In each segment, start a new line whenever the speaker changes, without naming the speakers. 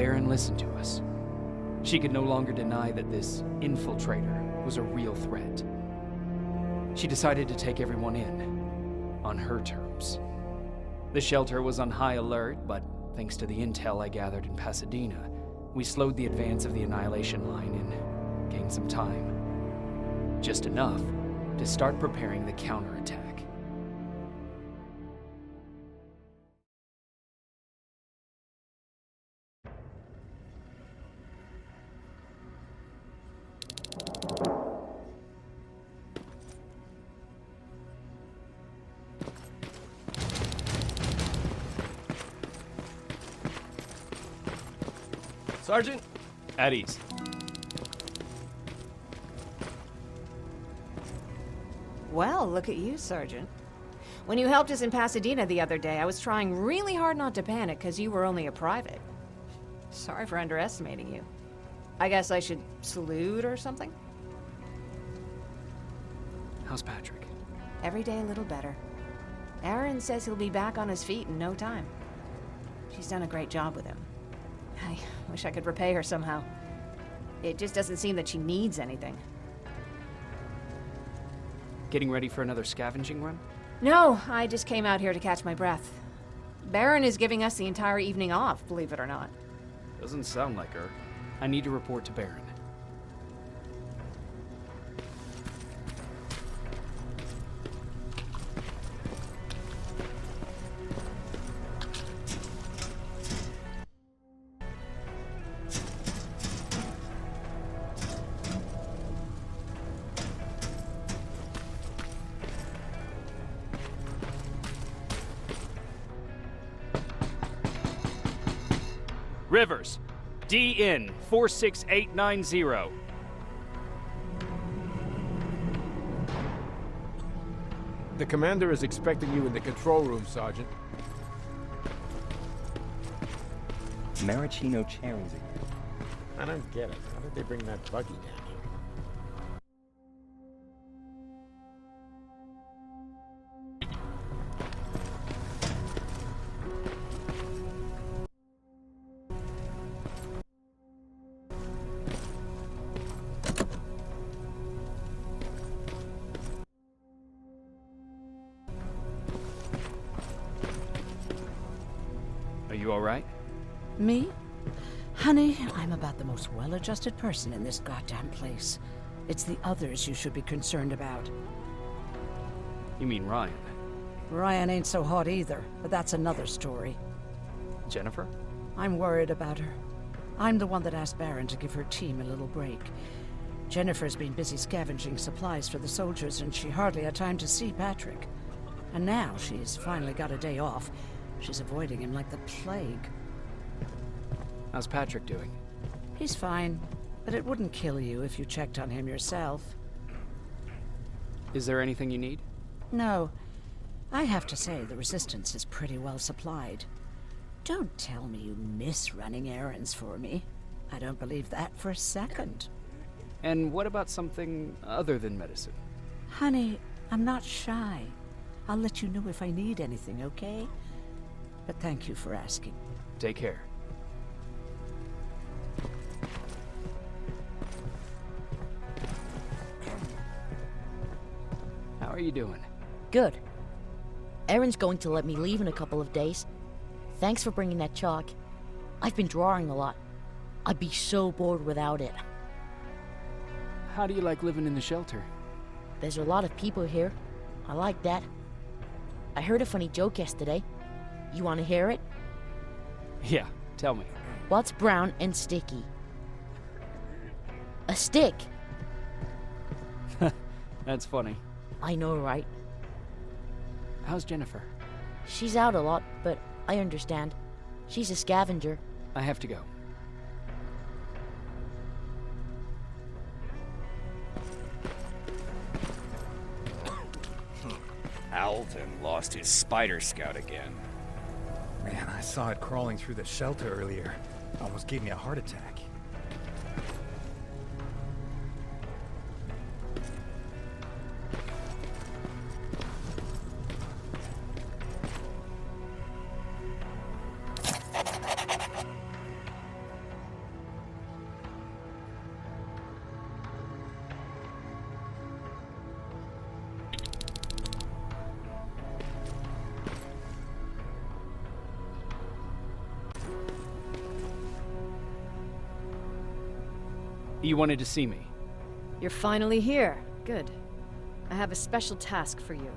Baron listened to us. She could no longer deny that this infiltrator was a real threat. She decided to take everyone in, on her terms. The shelter was on high alert, but thanks to the intel I gathered in Pasadena, we slowed the advance of the Annihilation Line and gained some time. Just enough to start preparing the counterattack.
Sergeant?
At ease.
Well, look at you, Sergeant. When you helped us in Pasadena the other day, I was trying really hard not to panic because you were only a private. Sorry for underestimating you. I guess I should salute or something?
How's Patrick?
Every day a little better. Aaron says he'll be back on his feet in no time. She's done a great job with him. I wish I could repay her somehow. It just doesn't seem that she needs anything.
Getting ready for another scavenging run?
No, I just came out here to catch my breath. Baron is giving us the entire evening off, believe it or not.
Doesn't sound like her. I need to report to Baron. Rivers, DN 46890.
The commander is expecting you in the control room, Sergeant.
Maraschino cherries again.
I don't get it. How did they bring that buggy down here?
Are you all right?
Me? Honey, I'm about the most well-adjusted person in this goddamn place. It's the others you should be concerned about.
You mean Ryan?
Ryan ain't so hot either, but that's another story.
Jennifer?
I'm worried about her. I'm the one that asked Baron to give her team a little break. Jennifer's been busy scavenging supplies for the soldiers, and she hardly had time to see Patrick. And now she's finally got a day off. She's avoiding him like the plague.
How's Patrick doing?
He's fine, but it wouldn't kill you if you checked on him yourself.
Is there anything you need?
No. I have to say, the Resistance is pretty well supplied. Don't tell me you miss running errands for me. I don't believe that for a second.
And what about something other than medicine?
Honey, I'm not shy. I'll let you know if I need anything, okay? But thank you for asking.
Take care. How are you doing?
Good. Aaron's going to let me leave in a couple of days. Thanks for bringing that chalk. I've been drawing a lot. I'd be so bored without it.
How do you like living in the shelter?
There's a lot of people here. I like that. I heard a funny joke yesterday. You want to hear it?
Yeah, tell me.
What's brown and sticky? A stick.
That's funny.
I know, right?
How's Jennifer?
She's out a lot, but I understand. She's a scavenger.
I have to go.
Alvin lost his spider scout again.
Man, I saw it crawling through the shelter earlier. Almost gave me a heart attack.
You wanted to see me.
You're finally here. Good. I have a special task for you.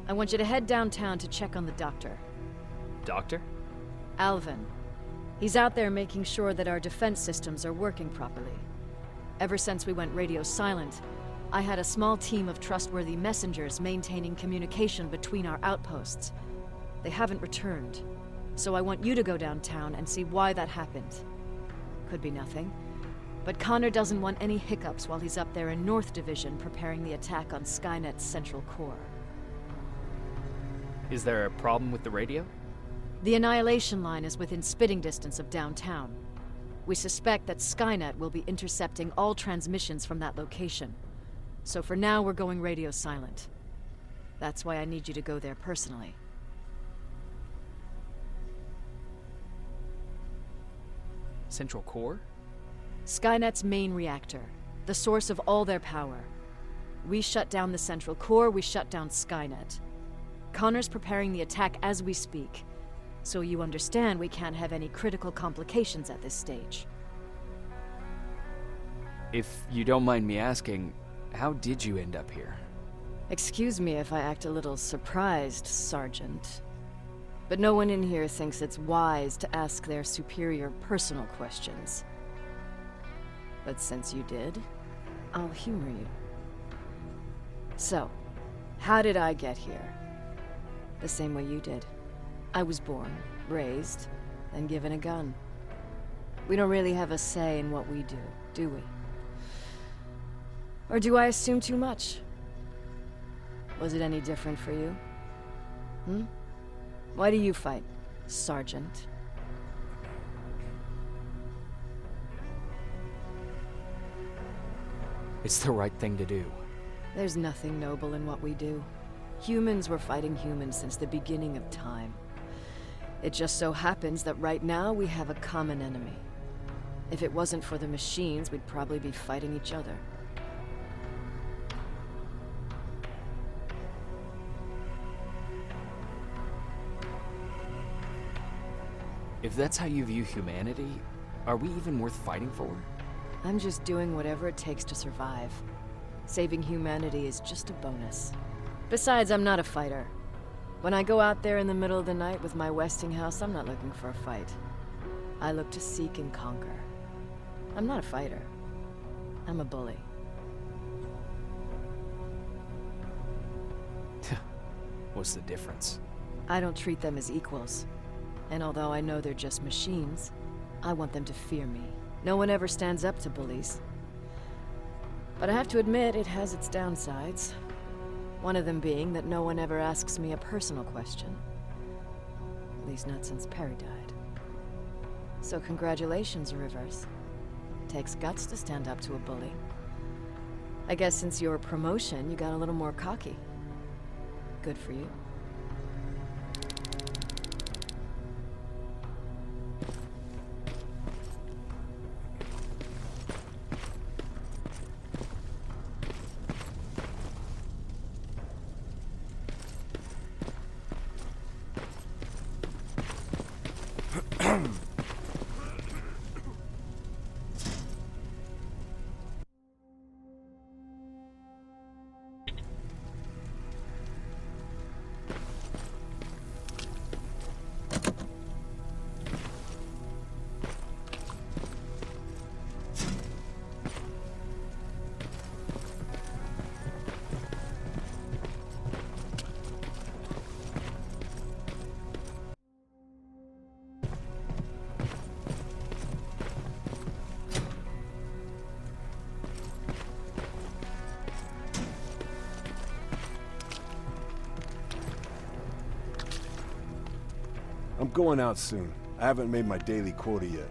I want you to head downtown to check on the doctor.
Doctor?
Alvin. He's out there making sure that our defense systems are working properly. Ever since we went radio silent, I had a small team of trustworthy messengers maintaining communication between our outposts. They haven't returned, so I want you to go downtown and see why that happened. Could be nothing, but Connor doesn't want any hiccups while he's up there in North Division preparing the attack on Skynet's central core.
Is there a problem with the radio?
The Annihilation Line is within spitting distance of downtown. We suspect that Skynet will be intercepting all transmissions from that location. So for now, we're going radio silent. That's why I need you to go there personally.
Central core?
Skynet's main reactor, the source of all their power. We shut down the central core, we shut down Skynet. Connor's preparing the attack as we speak, so you understand we can't have any critical complications at this stage.
If you don't mind me asking, how did you end up here?
Excuse me if I act a little surprised, Sergeant. But no one in here thinks it's wise to ask their superior personal questions. But since you did, I'll humor you. So, how did I get here? The same way you did. I was born, raised, and given a gun. We don't really have a say in what we do we? Or do I assume too much? Was it any different for you? Why do you fight, Sergeant?
It's the right thing to do.
There's nothing noble in what we do. Humans were fighting humans since the beginning of time. It just so happens that right now we have a common enemy. If it wasn't for the machines, we'd probably be fighting each other.
If that's how you view humanity, are we even worth fighting for?
I'm just doing whatever it takes to survive. Saving humanity is just a bonus. Besides, I'm not a fighter. When I go out there in the middle of the night with my Westinghouse, I'm not looking for a fight. I look to seek and conquer. I'm not a fighter. I'm a bully.
What's the difference?
I don't treat them as equals. And although I know they're just machines, I want them to fear me. No one ever stands up to bullies. But I have to admit, it has its downsides. One of them being that no one ever asks me a personal question. At least not since Perry died. So congratulations, Rivers. Takes guts to stand up to a bully. I guess since your promotion, you got a little more cocky. Good for you.
I'm going out soon. I haven't made my daily quota yet.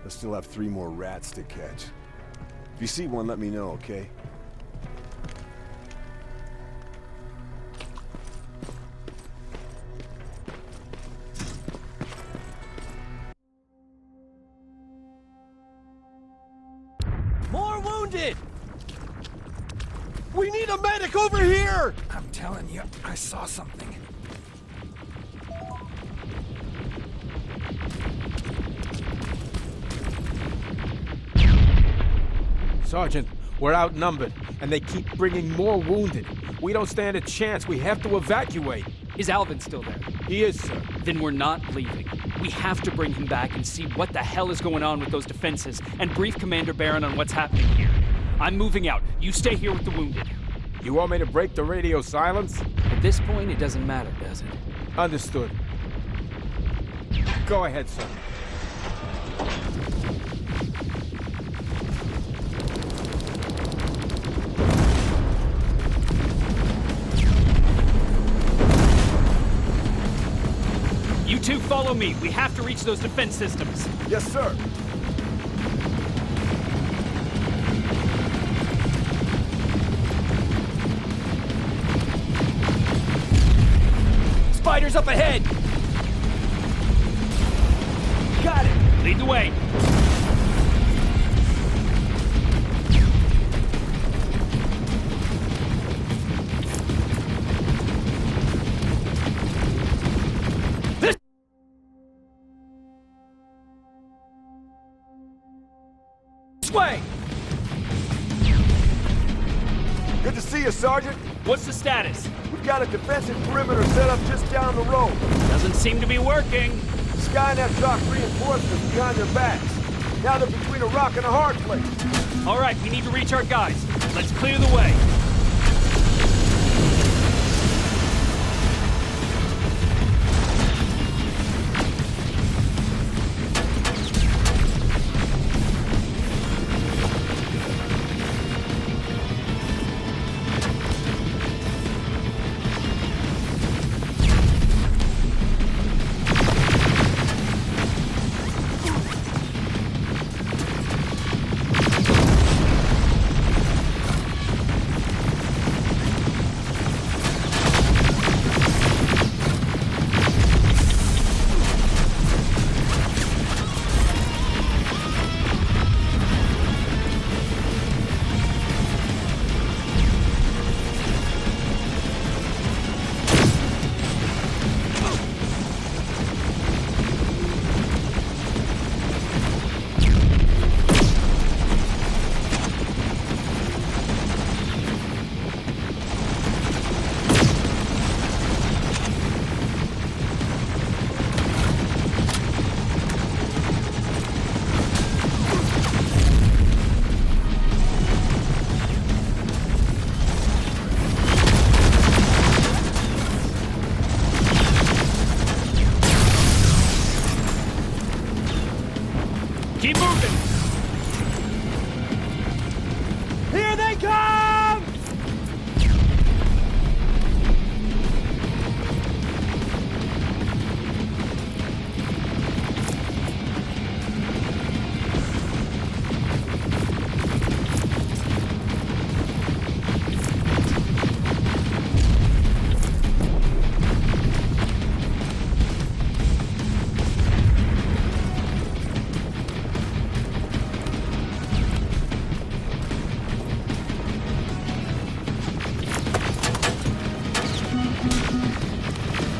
I still have 3 more rats to catch. If you see one, let me know, okay?
More wounded! We need a medic over here!
I'm telling you, I saw something.
Sergeant, we're outnumbered, and they keep bringing more wounded. We don't stand a chance. We have to evacuate.
Is Alvin still there?
He is, sir.
Then we're not leaving. We have to bring him back and see what the hell is going on with those defenses and brief Commander Barron on what's happening here. I'm moving out. You stay here with the wounded.
You want me to break the radio silence?
At this point, it doesn't matter, does it?
Understood. Go ahead, sir.
You two follow me. We have to reach those defense systems.
Yes, sir.
Spiders up ahead! Got it! Lead the way. This way!
Good to see you, Sergeant.
What's the status?
We've got a defensive perimeter set up just down the road.
Doesn't seem to be working.
Skynet dropped reinforcements behind their backs. Now they're between a rock and a hard place.
All right, we need to reach our guys. Let's clear the way. Keep moving! Here they come!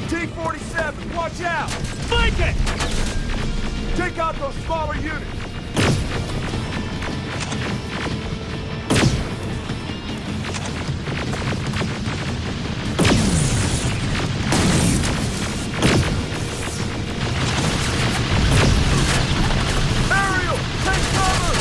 T-47, watch out!
Flank it!
Take out those smaller units! Ariel, take cover!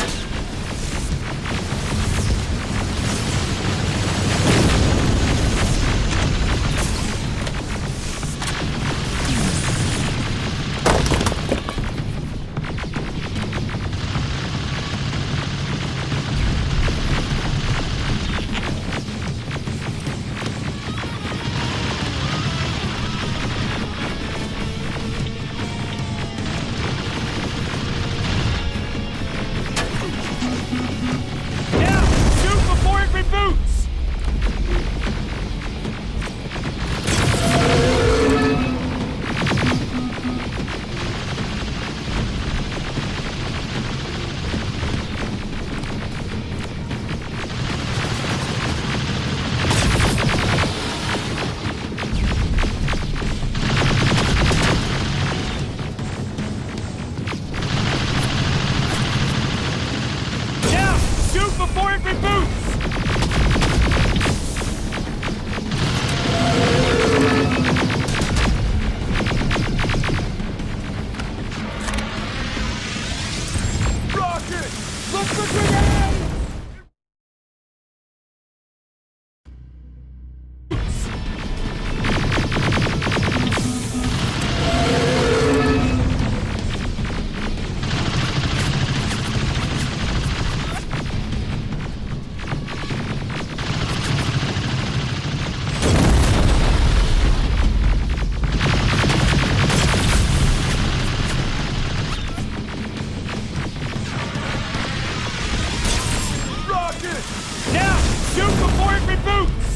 Shoot before it reboots!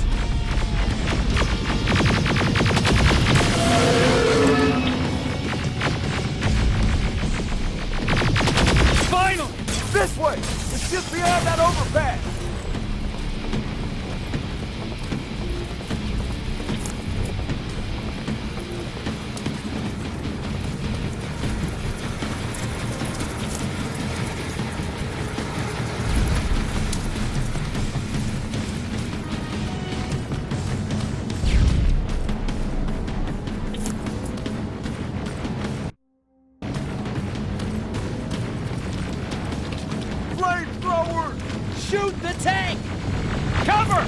Finally! This way! It's just beyond that overpass! Flamethrowers!
Shoot the tank! Cover!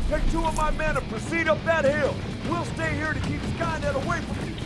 Take 2 of my men and proceed up that hill. We'll stay here to keep Skynet away from you.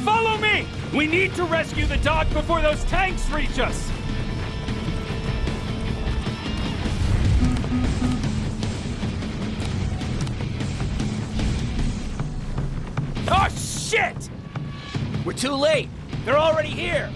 Follow me! We need to rescue the dock before those tanks reach us! Oh, shit! We're too late! They're already here!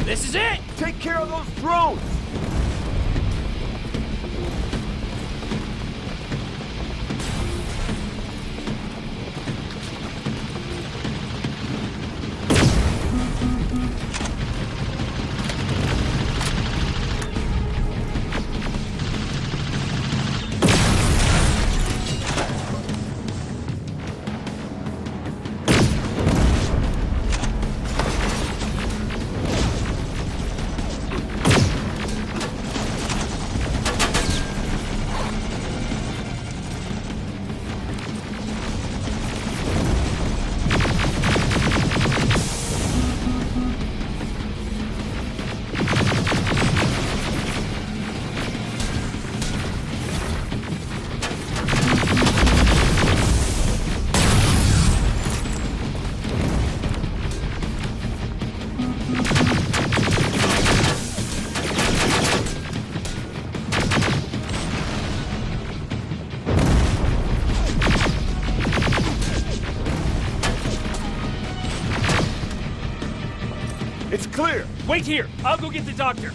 This is it!
Take care of those drones! It's clear!
Wait here! I'll go get the doctor!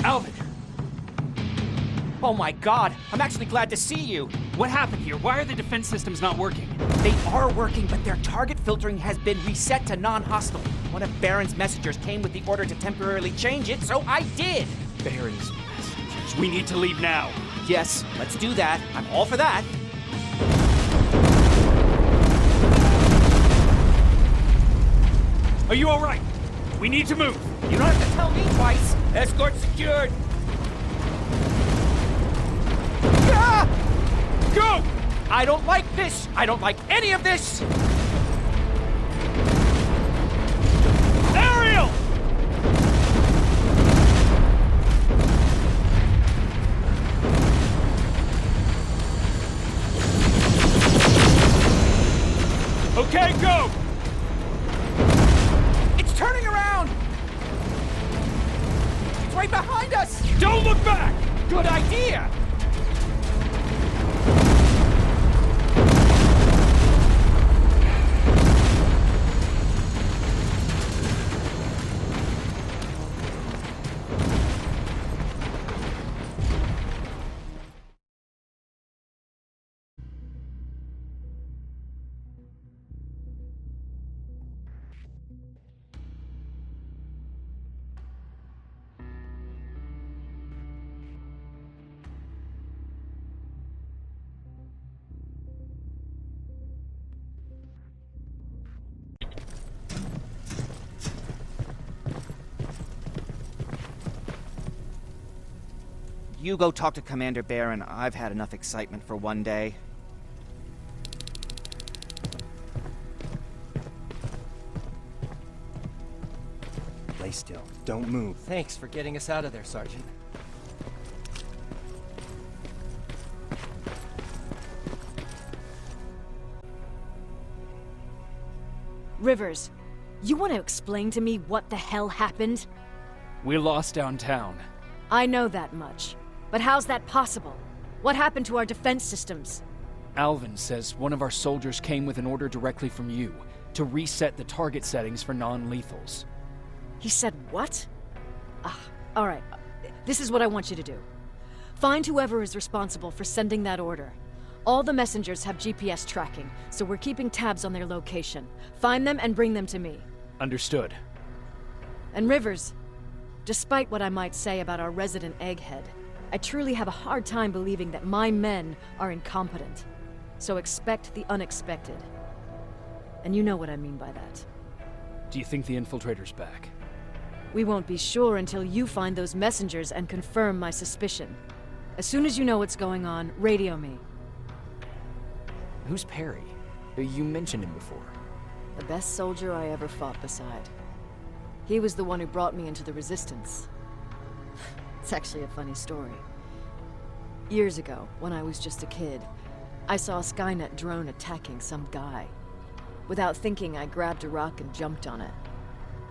Alvin!
Oh my god, I'm actually glad to see you.
What happened here? Why are the defense systems not working?
They are working, but their target filtering has been reset to non-hostile. One of Baron's messengers came with the order to temporarily change it, so I did.
Baron's messengers. We need to leave now.
Yes, let's do that. I'm all for that.
Are you all right? We need to move.
You don't have to tell me twice.
Escort secured.
Ah!
Go!
I don't like this. I don't like any of this.
Ariel! Okay, go!
It's turning around. It's right behind us.
Don't look back!
Good idea. You go talk to Commander Baron. I've had enough excitement for one day.
Lay still. Don't move.
Thanks for getting us out of there, Sergeant.
Rivers, you want to explain to me what the hell happened?
We lost downtown.
I know that much. But how's that possible? What happened to our defense systems?
Alvin says one of our soldiers came with an order directly from you to reset the target settings for non-lethals.
He said what? All right. This is what I want you to do. Find whoever is responsible for sending that order. All the messengers have GPS tracking, so we're keeping tabs on their location. Find them and bring them to me.
Understood.
And Rivers, despite what I might say about our resident egghead, I truly have a hard time believing that my men are incompetent. So expect the unexpected. And you know what I mean by that.
Do you think the infiltrator's back?
We won't be sure until you find those messengers and confirm my suspicion. As soon as you know what's going on, radio me.
Who's Perry? You mentioned him before.
The best soldier I ever fought beside. He was the one who brought me into the Resistance. It's actually a funny story. Years ago, when I was just a kid, I saw a Skynet drone attacking some guy. Without thinking, I grabbed a rock and jumped on it.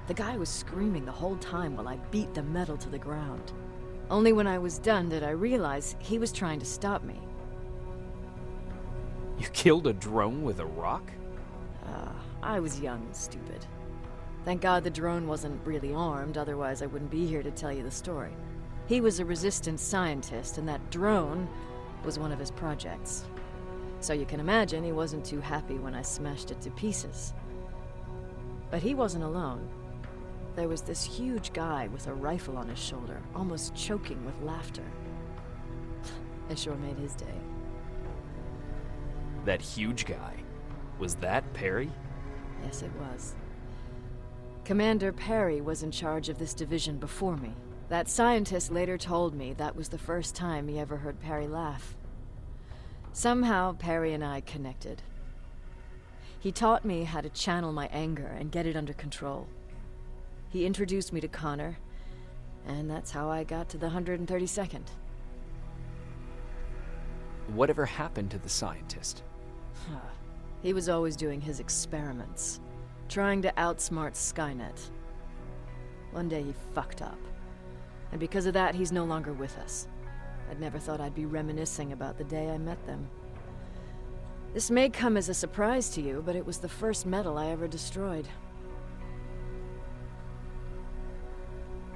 The guy was screaming the whole time while I beat the metal to the ground. Only when I was done did I realize he was trying to stop me.
You killed a drone with a rock?
I was young and stupid. Thank God the drone wasn't really armed, otherwise I wouldn't be here to tell you the story. He was a Resistance scientist, and that drone was one of his projects. So you can imagine he wasn't too happy when I smashed it to pieces. But he wasn't alone. There was this huge guy with a rifle on his shoulder, almost choking with laughter. It sure made his day.
That huge guy. Was that Perry?
Yes, it was. Commander Perry was in charge of this division before me. That scientist later told me that was the first time he ever heard Perry laugh. Somehow, Perry and I connected. He taught me how to channel my anger and get it under control. He introduced me to Connor, and that's how I got to the 132nd.
Whatever happened to the scientist?
He was always doing his experiments, trying to outsmart Skynet. One day he fucked up, and because of that, he's no longer with us. I'd never thought I'd be reminiscing about the day I met them. This may come as a surprise to you, but it was the first metal I ever destroyed.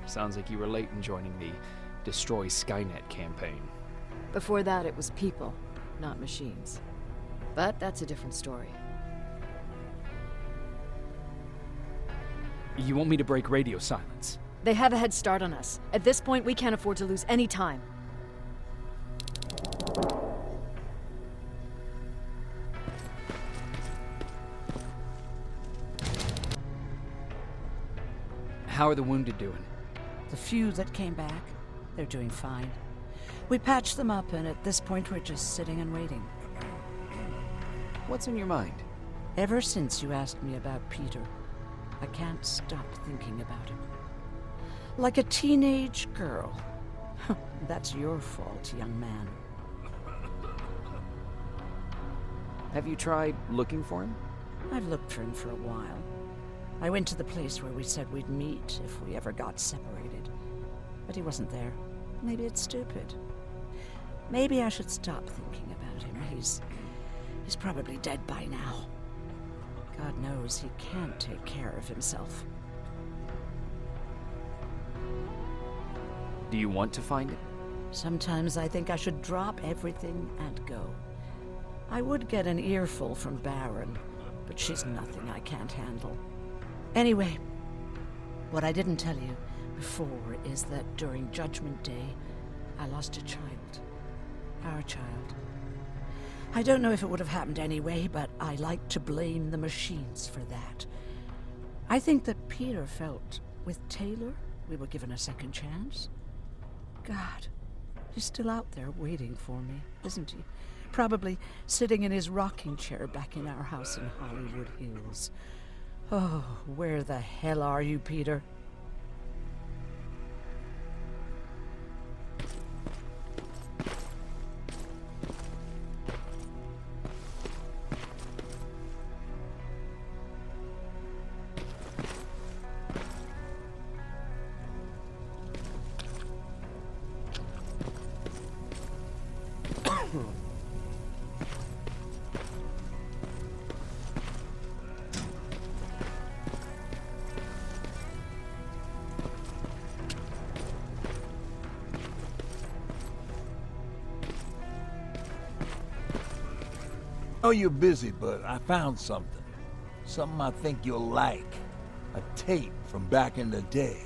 Sounds like you were late in joining the Destroy Skynet campaign.
Before that, it was people, not machines. But that's a different story.
You want me to break radio silence?
They have a head start on us. At this point, we can't afford to lose any time.
How are the wounded doing?
The few that came back, they're doing fine. We patched them up, and at this point we're just sitting and waiting.
What's on your mind?
Ever since you asked me about Peter, I can't stop thinking about him. Like a teenage girl. That's your fault, young man.
Have you tried looking for him?
I've looked for him for a while. I went to the place where we said we'd meet if we ever got separated. But he wasn't there. Maybe it's stupid. Maybe I should stop thinking about him. He's probably dead by now. God knows he can't take care of himself.
Do you want to find him?
Sometimes I think I should drop everything and go. I would get an earful from Baron, but she's nothing I can't handle. Anyway, what I didn't tell you before is that during Judgment Day, I lost a child. Our child. I don't know if it would have happened anyway, but I like to blame the machines for that. I think that Peter felt with Taylor we were given a second chance. God, he's still out there waiting for me, isn't he? Probably sitting in his rocking chair back in our house in Hollywood Hills. Oh, where the hell are you, Peter?
I know you're busy, but I found something. Something I think you'll like. A tape from back in the day.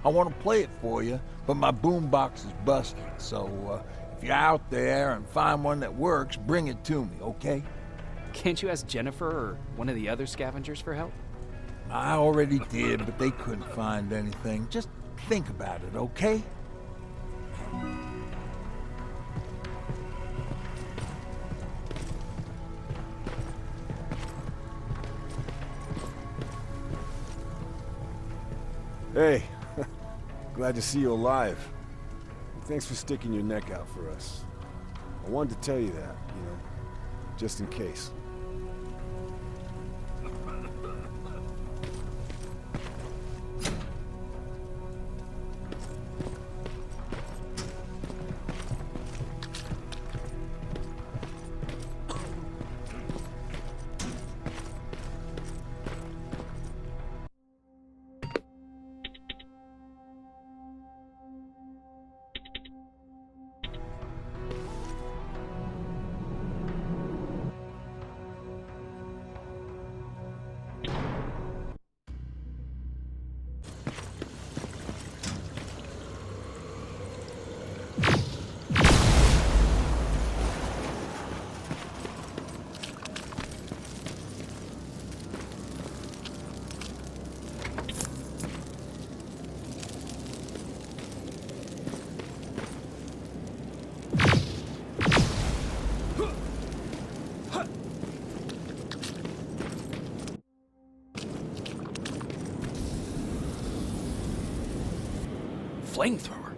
I want to play it for you, but my boombox is busted, so if you're out there and find one that works, bring it to me, okay?
Can't you ask Jennifer or one of the other scavengers for help?
I already did, but they couldn't find anything. Just think about it, okay?
Hey, glad to see you alive. Thanks for sticking your neck out for us. I wanted to tell you that, just in case.
Flamethrower?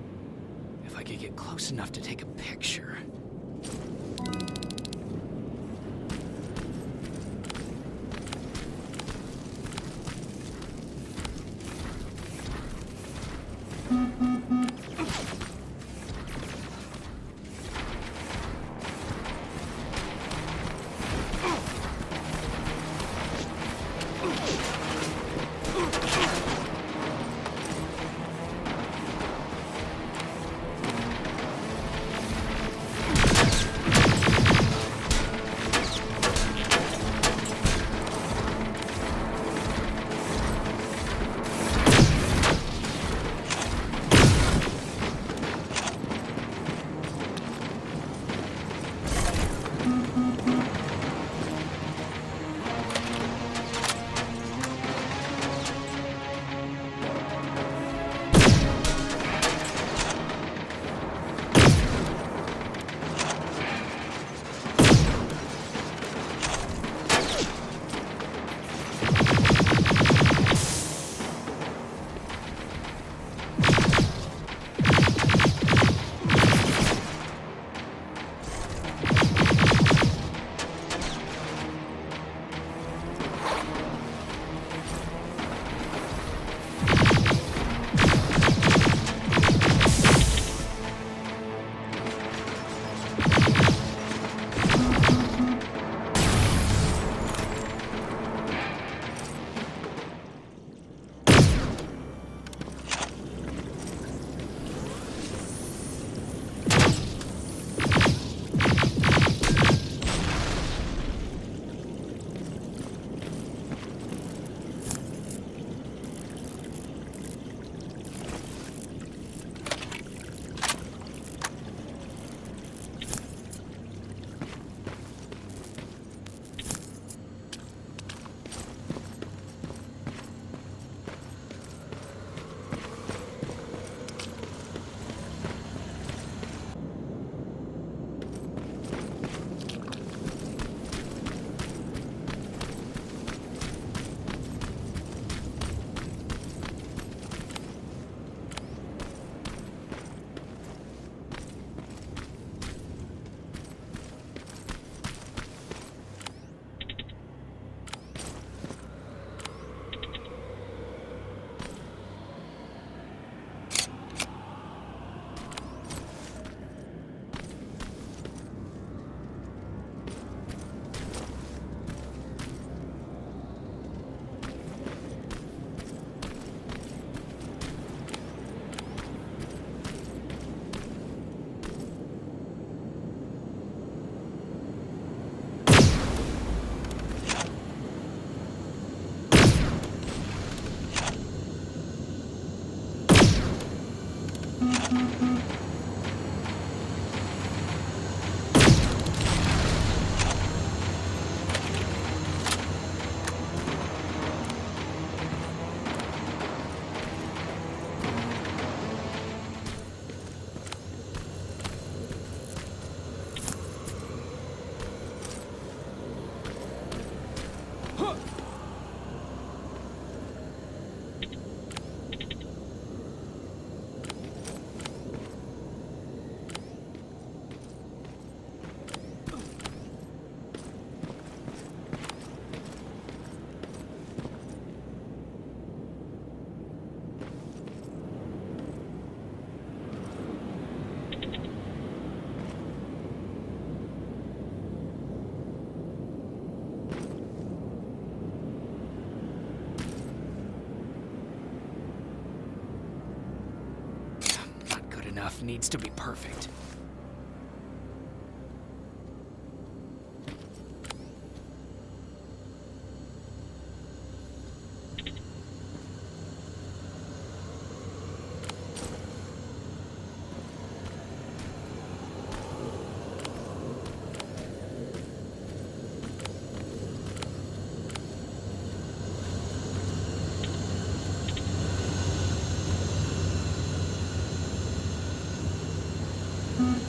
If I could get close enough to take a picture. Enough needs to be perfect.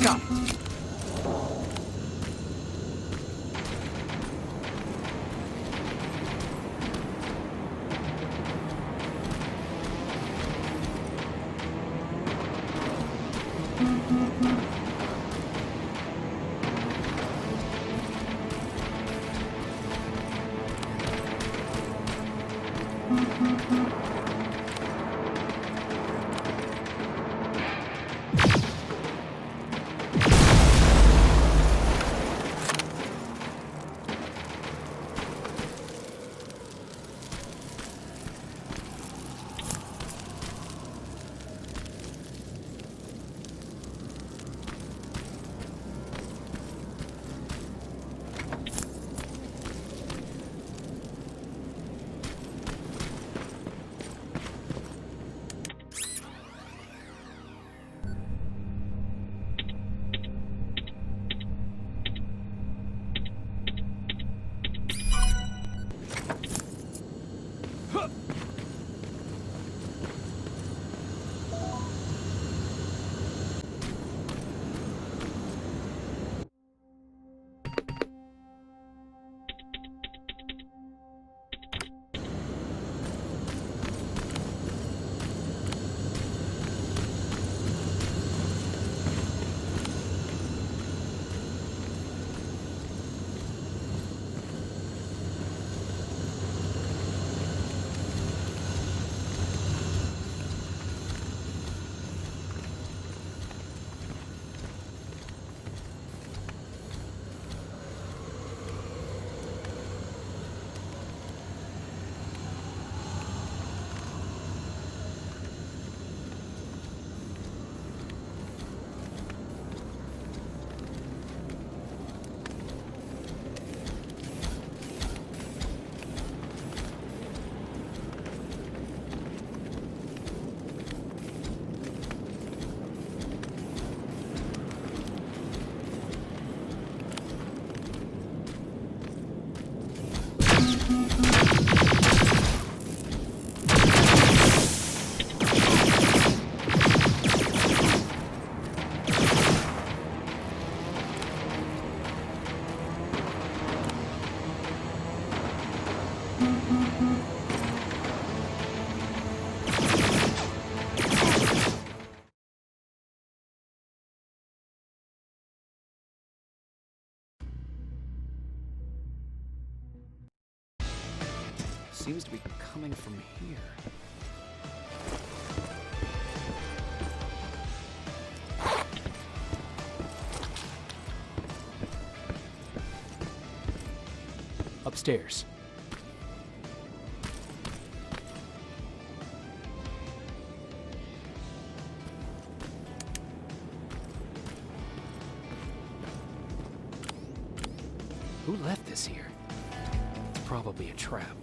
Got it. Seems to be coming from here. Upstairs. Who left this here? It's probably a trap.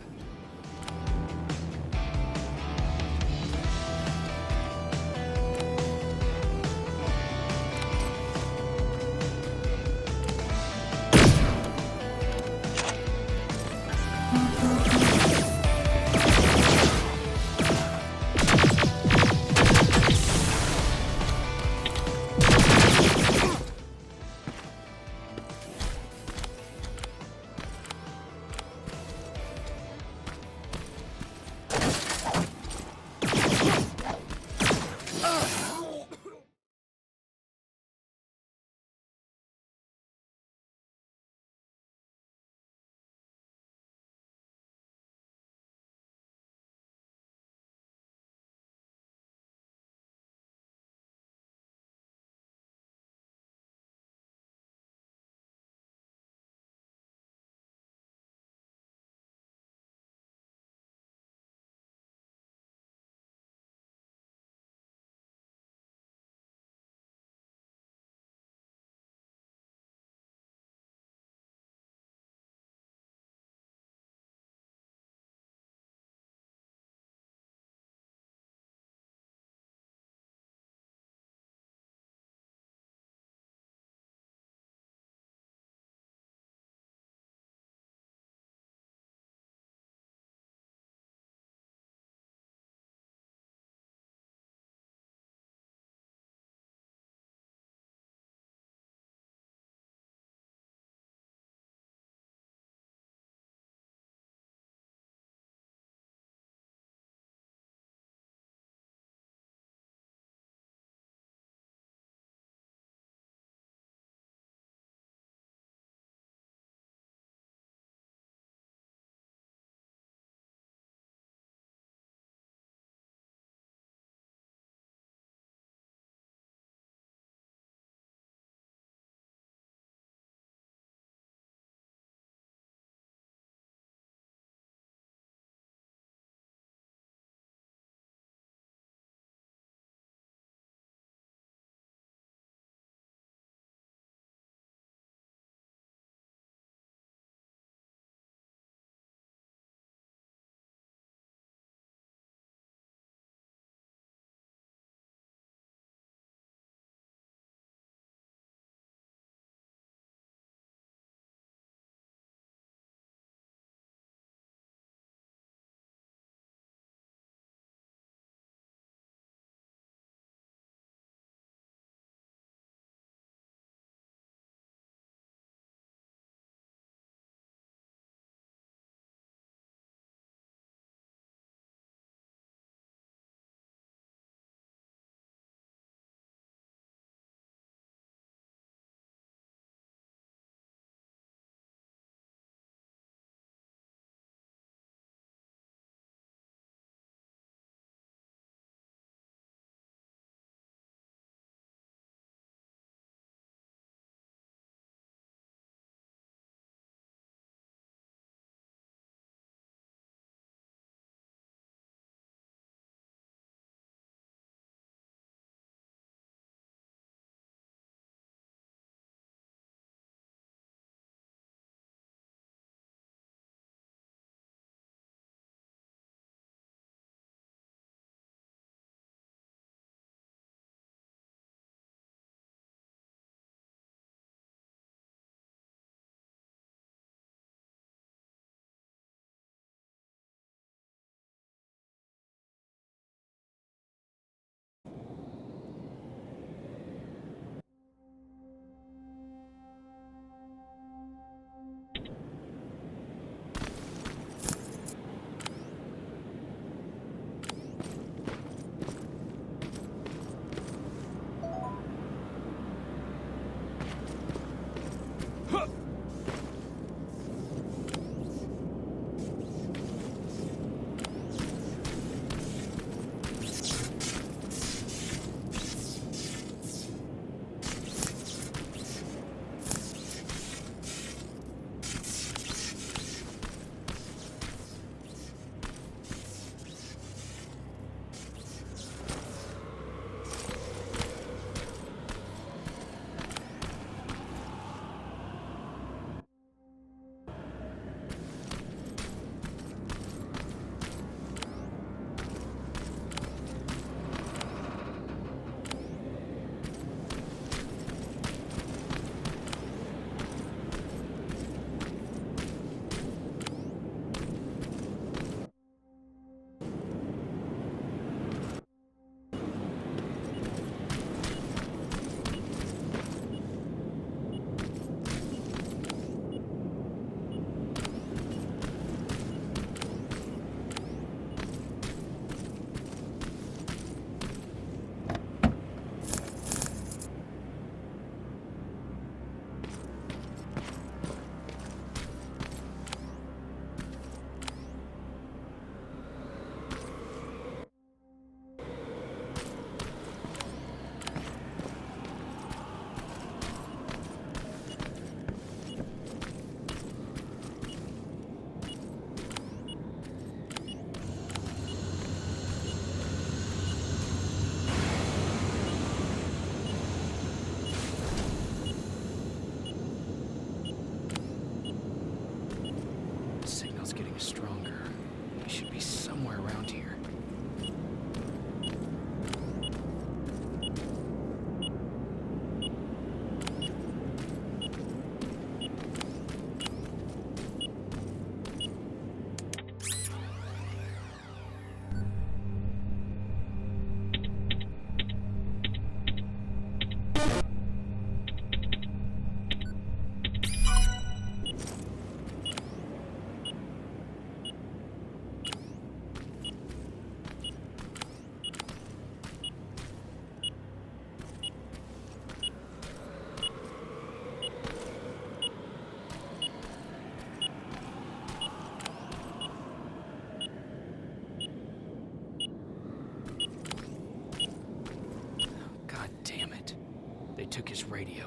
took his radio.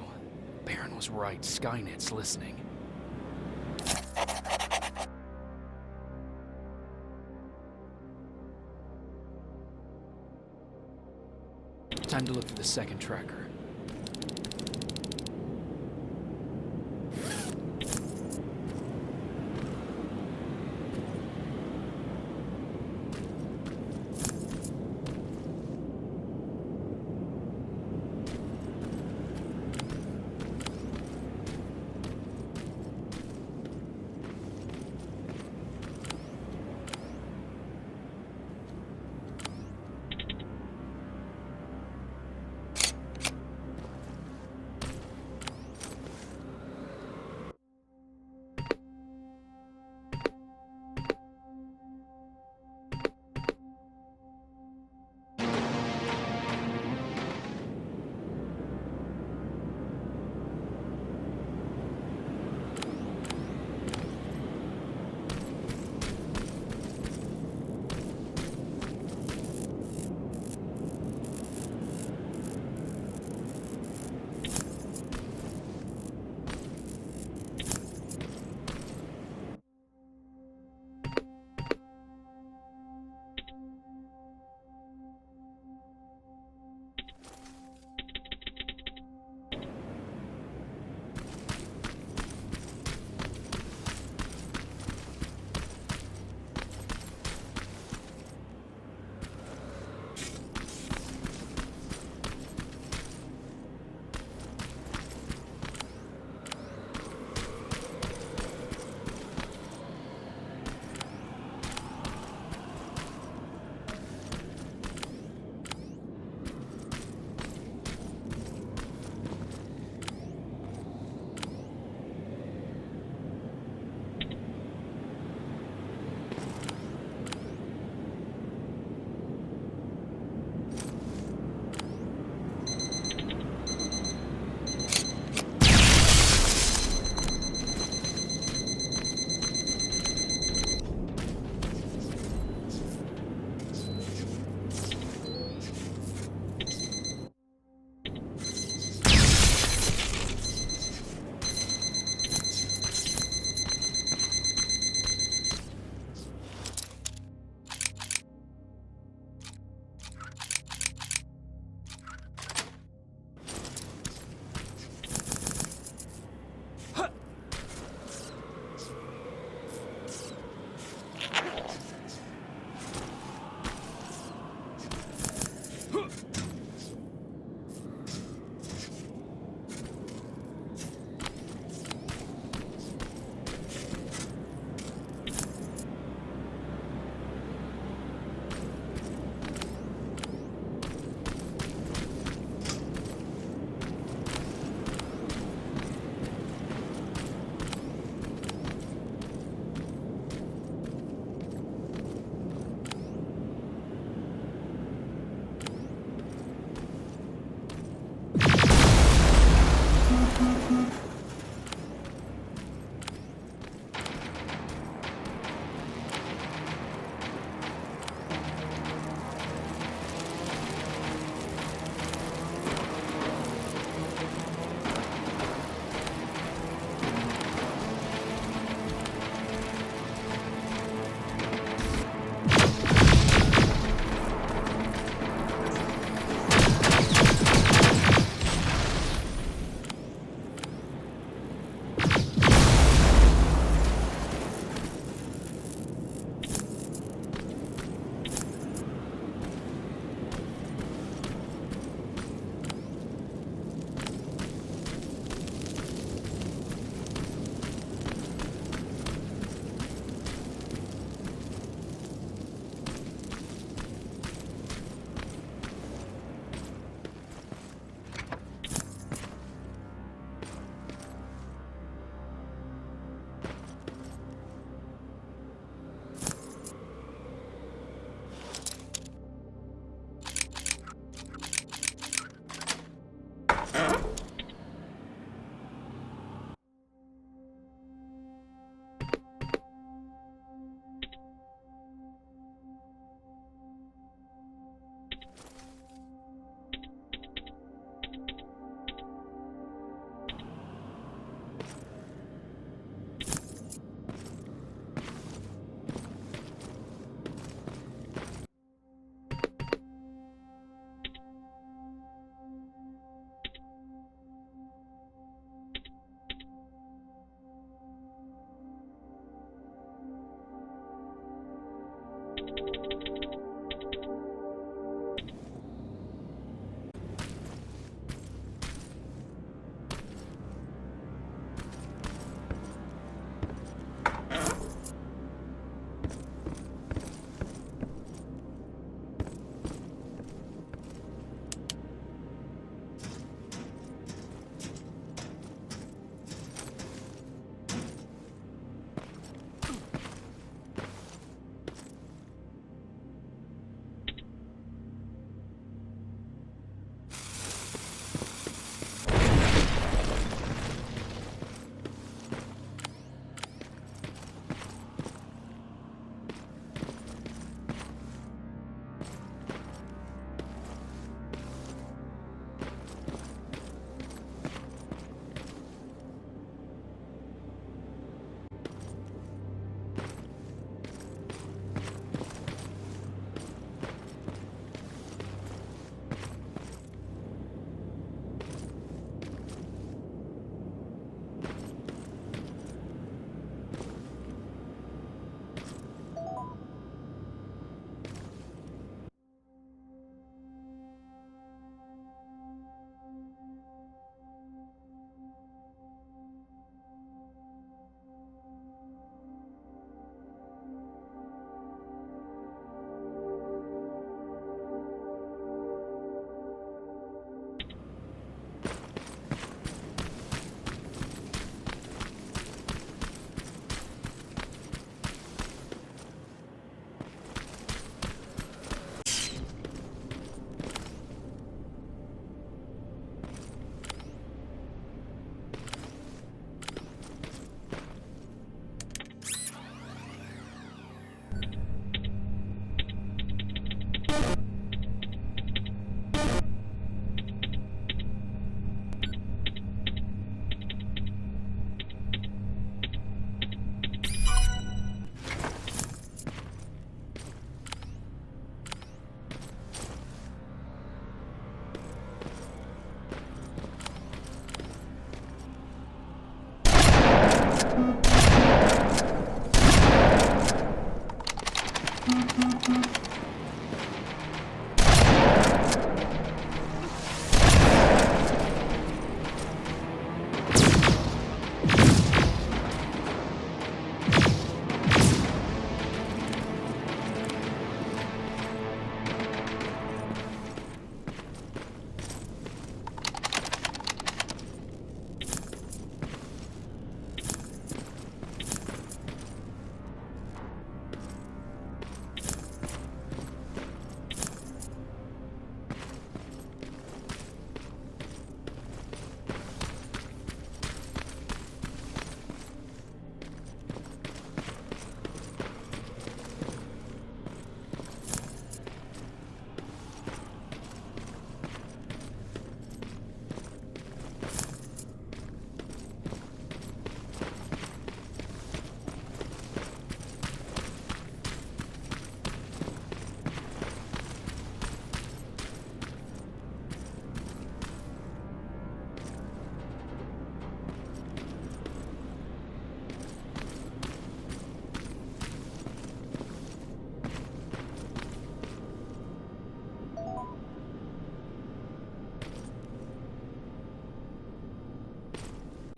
Baron was right. Skynet's listening. Time to look for the second tracker.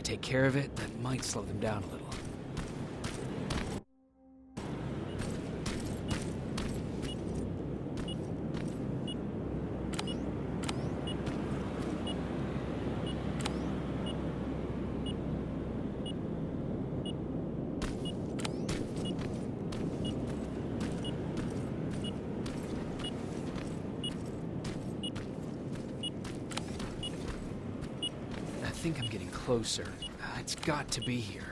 take care of it, that might slow them down a little. I think I'm getting closer. It's got to be here.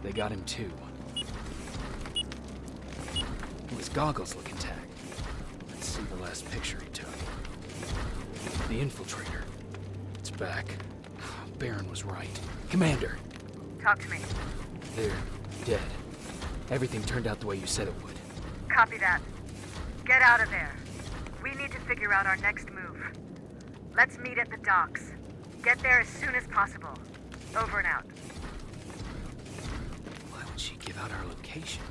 They got him too. His goggles look intact. Let's see the last picture he took. The infiltrator. It's back. Baron was right. Commander!
Talk to me.
They're dead. Everything turned out the way you said it would.
Copy that. Get out of there. We need to figure out our next move. Let's meet at the docks. Get there as soon as possible. Over and out.
Why would she give out our location?